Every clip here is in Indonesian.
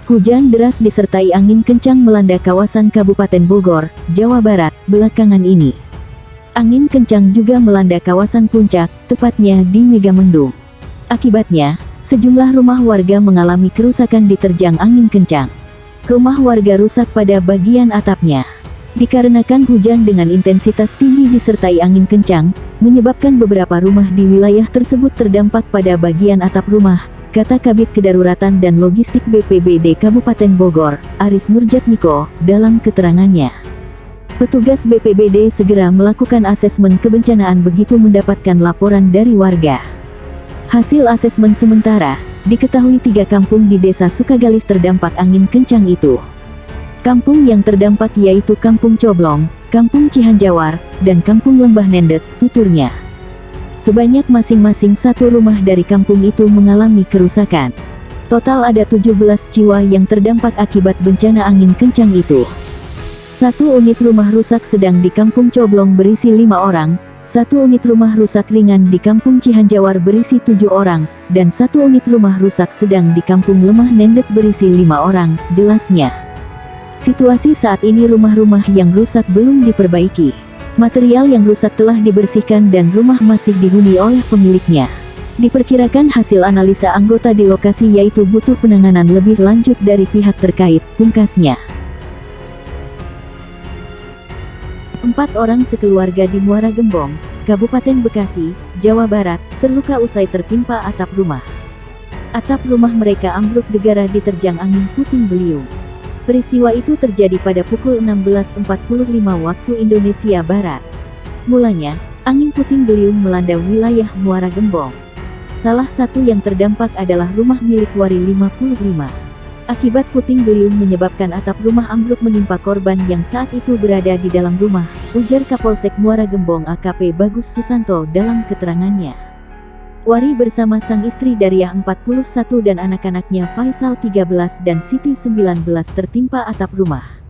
Hujan deras disertai angin kencang melanda kawasan Kabupaten Bogor, Jawa Barat, belakangan ini. Angin kencang juga melanda kawasan Puncak, tepatnya di Megamendung. Akibatnya, sejumlah rumah warga mengalami kerusakan diterjang angin kencang. Rumah warga rusak pada bagian atapnya. Dikarenakan hujan dengan intensitas tinggi disertai angin kencang, menyebabkan beberapa rumah di wilayah tersebut terdampak pada bagian atap rumah, kata Kabid Kedaruratan dan Logistik BPBD Kabupaten Bogor, Aris Nurjatmiko, dalam keterangannya. Petugas BPBD segera melakukan asesmen kebencanaan begitu mendapatkan laporan dari warga. Hasil asesmen sementara, diketahui 3 kampung di Desa Sukagalih terdampak angin kencang itu. Kampung yang terdampak yaitu Kampung Coblong, Kampung Cihanjawar, dan Kampung Lembah Nendet, tuturnya. Sebanyak masing-masing 1 rumah dari kampung itu mengalami kerusakan. Total ada 17 jiwa yang terdampak akibat bencana angin kencang itu. 1 unit rumah rusak sedang di Kampung Coblong berisi 5 orang, 1 unit rumah rusak ringan di Kampung Cihanjawar berisi 7 orang, dan 1 unit rumah rusak sedang di Kampung Lembah Nendet berisi 5 orang, jelasnya. Situasi saat ini rumah-rumah yang rusak belum diperbaiki. Material yang rusak telah dibersihkan dan rumah masih dihuni oleh pemiliknya. Diperkirakan hasil analisa anggota di lokasi yaitu butuh penanganan lebih lanjut dari pihak terkait, pungkasnya. 4 orang sekeluarga di Muara Gembong, Kabupaten Bekasi, Jawa Barat, terluka usai tertimpa atap rumah. Atap rumah mereka ambruk gegara diterjang angin puting beliung. Peristiwa itu terjadi pada pukul 16.45 waktu Indonesia Barat. Mulanya, angin puting beliung melanda wilayah Muara Gembong. Salah satu yang terdampak adalah rumah milik Wari 55. Akibat puting beliung menyebabkan atap rumah ambruk menimpa korban yang saat itu berada di dalam rumah, ujar Kapolsek Muara Gembong AKP Bagus Susanto dalam keterangannya. Wari bersama sang istri Dariah 41 dan anak-anaknya Faisal 13 dan Siti 19 tertimpa atap rumah.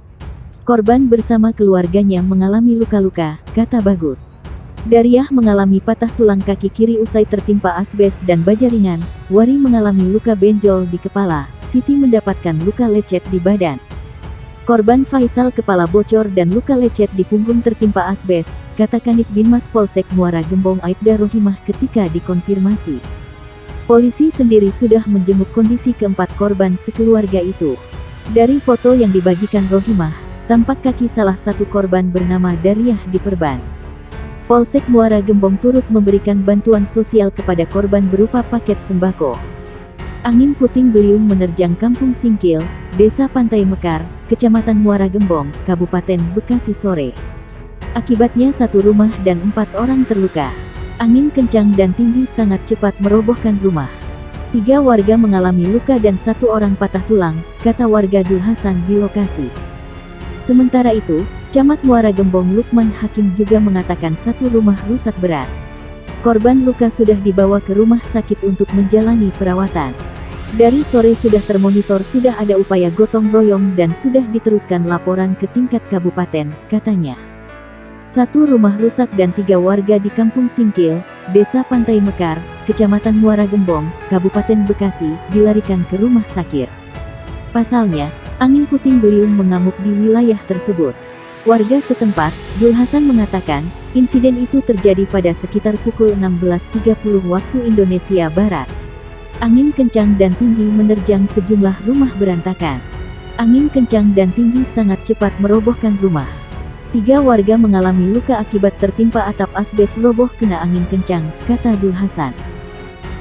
Korban bersama keluarganya mengalami luka-luka, kata Bagus. Dariah mengalami patah tulang kaki kiri usai tertimpa asbes dan baja ringan, Wari mengalami luka benjol di kepala, Siti mendapatkan luka lecet di badan. Korban Faisal kepala bocor dan luka lecet di punggung tertimpa asbes, kata Kanit Binmas Polsek Muara Gembong Aibda Rohimah ketika dikonfirmasi. Polisi sendiri sudah menjenguk kondisi keempat korban sekeluarga itu. Dari foto yang dibagikan Rohimah, tampak kaki salah satu korban bernama Dariah diperban. Polsek Muara Gembong turut memberikan bantuan sosial kepada korban berupa paket sembako. Angin puting beliung menerjang Kampung Singkil, Desa Pantai Mekar, Kecamatan Muara Gembong, Kabupaten Bekasi sore. Akibatnya 1 rumah dan 4 orang terluka. Angin kencang dan tinggi sangat cepat merobohkan rumah. 3 warga mengalami luka dan 1 orang patah tulang, kata warga Dul Hasan di lokasi. Sementara itu, Camat Muara Gembong Lukman Hakim juga mengatakan 1 rumah rusak berat. Korban luka sudah dibawa ke rumah sakit untuk menjalani perawatan. Dari sore sudah termonitor, sudah ada upaya gotong royong dan sudah diteruskan laporan ke tingkat kabupaten, katanya. 1 rumah rusak dan 3 warga di Kampung Singkil, Desa Pantai Mekar, Kecamatan Muara Gembong, Kabupaten Bekasi, dilarikan ke rumah sakit. Pasalnya, angin puting beliung mengamuk di wilayah tersebut. Warga setempat, Dul Hasan mengatakan, insiden itu terjadi pada sekitar pukul 16.30 waktu Indonesia Barat. Angin kencang dan tinggi menerjang sejumlah rumah berantakan. Angin kencang dan tinggi sangat cepat merobohkan rumah. 3 warga mengalami luka akibat tertimpa atap asbes roboh kena angin kencang, kata Dul Hasan.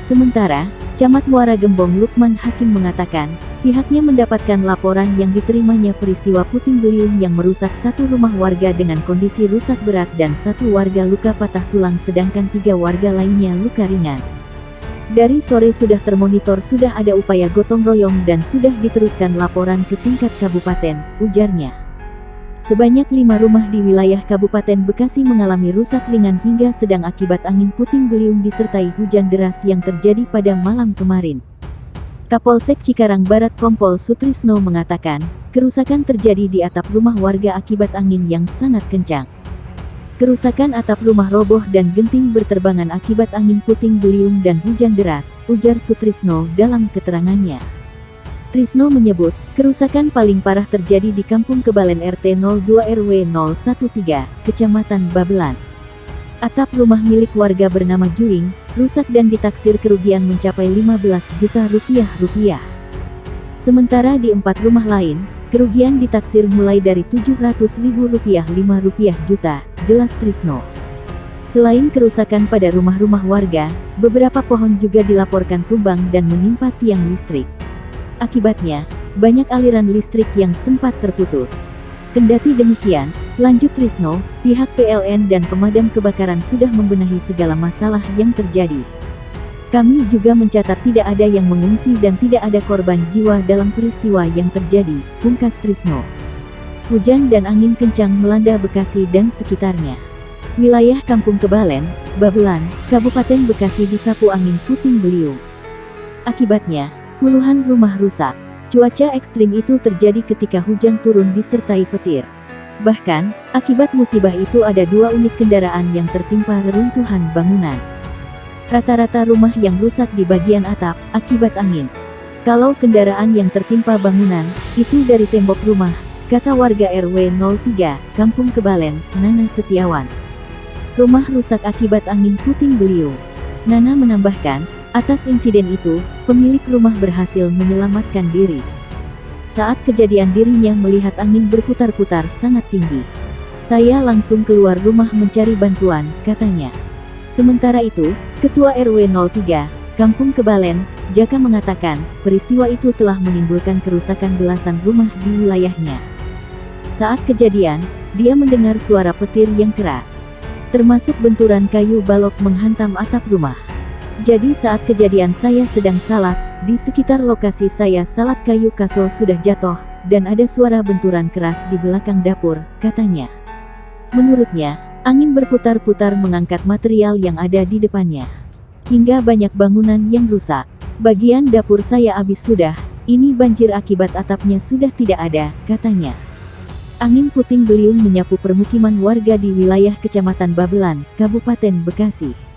Sementara, Camat Muara Gembong Lukman Hakim mengatakan, pihaknya mendapatkan laporan yang diterimanya peristiwa puting beliung yang merusak 1 rumah warga dengan kondisi rusak berat dan 1 warga luka patah tulang sedangkan 3 warga lainnya luka ringan. Dari sore sudah termonitor, sudah ada upaya gotong royong dan sudah diteruskan laporan ke tingkat kabupaten, ujarnya. Sebanyak 5 rumah di wilayah Kabupaten Bekasi mengalami rusak ringan hingga sedang akibat angin puting beliung disertai hujan deras yang terjadi pada malam kemarin. Kapolsek Cikarang Barat Kompol Sutrisno mengatakan, kerusakan terjadi di atap rumah warga akibat angin yang sangat kencang. Kerusakan atap rumah roboh dan genting berterbangan akibat angin puting beliung dan hujan deras, ujar Sutrisno dalam keterangannya. Trisno menyebut, kerusakan paling parah terjadi di Kampung Kebalen RT 02 RW 013, Kecamatan Babelan. Atap rumah milik warga bernama Juing, rusak dan ditaksir kerugian mencapai 15 juta rupiah. Sementara di 4 rumah lain, kerugian ditaksir mulai dari 700.000 rupiah 5 juta, jelas Trisno. Selain kerusakan pada rumah-rumah warga, beberapa pohon juga dilaporkan tumbang dan menimpa tiang listrik. Akibatnya, banyak aliran listrik yang sempat terputus. Kendati demikian, lanjut Trisno, pihak PLN dan pemadam kebakaran sudah membenahi segala masalah yang terjadi. Kami juga mencatat tidak ada yang mengungsi dan tidak ada korban jiwa dalam peristiwa yang terjadi, pungkas Trisno. Hujan dan angin kencang melanda Bekasi dan sekitarnya. Wilayah Kampung Kebalen, Babelan, Kabupaten Bekasi disapu angin puting beliung. Akibatnya, puluhan rumah rusak. Cuaca ekstrim itu terjadi ketika hujan turun disertai petir. Bahkan, akibat musibah itu ada 2 unit kendaraan yang tertimpa reruntuhan bangunan. Rata-rata rumah yang rusak di bagian atap, akibat angin. Kalau kendaraan yang tertimpa bangunan, itu dari tembok rumah, kata warga RW 03, Kampung Kebalen, Nana Setiawan. Rumah rusak akibat angin puting beliung. Nana menambahkan, atas insiden itu, pemilik rumah berhasil menyelamatkan diri. Saat kejadian dirinya melihat angin berputar-putar sangat tinggi. Saya langsung keluar rumah mencari bantuan, katanya. Sementara itu, Ketua RW 03, Kampung Kebalen, Jaka mengatakan, peristiwa itu telah menimbulkan kerusakan belasan rumah di wilayahnya. Saat kejadian, dia mendengar suara petir yang keras. Termasuk benturan kayu balok menghantam atap rumah. Jadi saat kejadian saya sedang salat, di sekitar lokasi saya salat kayu kaso sudah jatuh, dan ada suara benturan keras di belakang dapur, katanya. Menurutnya, angin berputar-putar mengangkat material yang ada di depannya. Hingga banyak bangunan yang rusak. Bagian dapur saya habis sudah, ini banjir akibat atapnya sudah tidak ada, katanya. Angin puting beliung menyapu permukiman warga di wilayah Kecamatan Babelan, Kabupaten Bekasi.